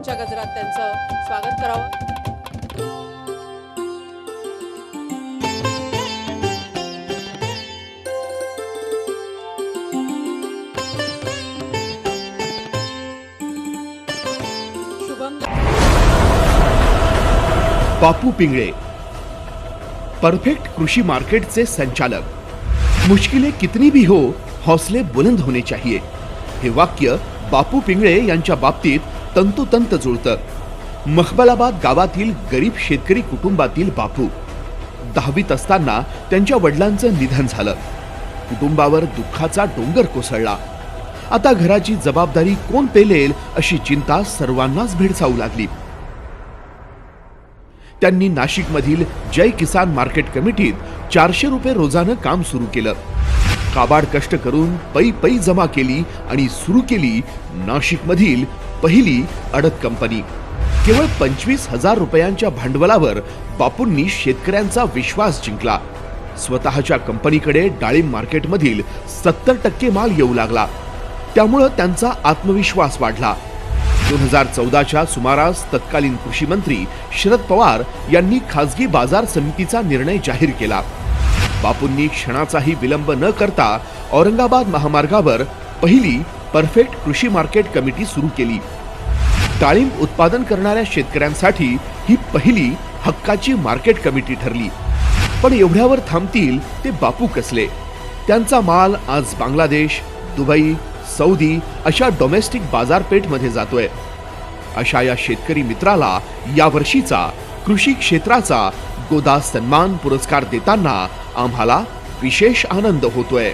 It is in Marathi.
टाळ्यांच्या गजरात त्यांचं स्वागत करावं। शुभम बापू पिंगळे परफेक्ट कृषि मार्केट से संचालक। मुश्किलें कितनी भी हो हौसले बुलंद होने चाहिए, हे वाक्य बापू पिंगळे यांच्या बाबतीत तंतोतंत जुळतं। मखबलाबाद गावातील गरीब शेतकरी कुटुंबातील बापू 10वीत असताना त्यांच्या वडिलांचं निधन झालं। कुटुंबावर दुःखाचा डोंगर कोसळला। आता घराची जबाबदारी कोण पेलेल अशी चिंता सर्वांनाच भेडसावू लागली। त्यांनी नाशिकमधील जय किसान मार्केट कमिटीत 400 रुपये रोजानं काम सुरू केलं। काबाड कष्ट करून पै जमा केली आणि सुरू केली नाशिकमधील पहिली अडत कंपनी। केवळ 25,000 रुपयांच्या भांडवलावर बापूंनी शेतकऱ्यांचा विश्वास जिंकला। स्वतःच्या कंपनीकडे डाळिंब मार्केटमधील 70% माल येऊ लागला। त्यामुळे त्यांचा आत्मविश्वास वाढला। 2014च्या सुमारास तत्कालीन कृषी मंत्री शरद पवार यांनी खासगी बाजार समितीचा निर्णय जाहीर केला। बापूंनी क्षणाचाही विलंब न करता औरंगाबाद महामार्गावर पहिली परफेक्ट कृषि मार्केट कमिटी सुरू केली। डाळिंब उत्पादन करणाऱ्या शेतकऱ्यांसाठी ही पहिली हक्काची मार्केट कमिटी ठरली। पण एवढ्यावर थांबतील ते बापू कसले? त्यांचा माल आज बांगलादेश, दुबई, सौदी अशा डोमेस्टिक बाजारपेठमध्ये जातोय। अशा या शेतकरी मित्राला या वर्षीचा कृषी क्षेत्राचा गोदा सन्मान पुरस्कार देताना आम्हाला विशेष आनंद होतोय।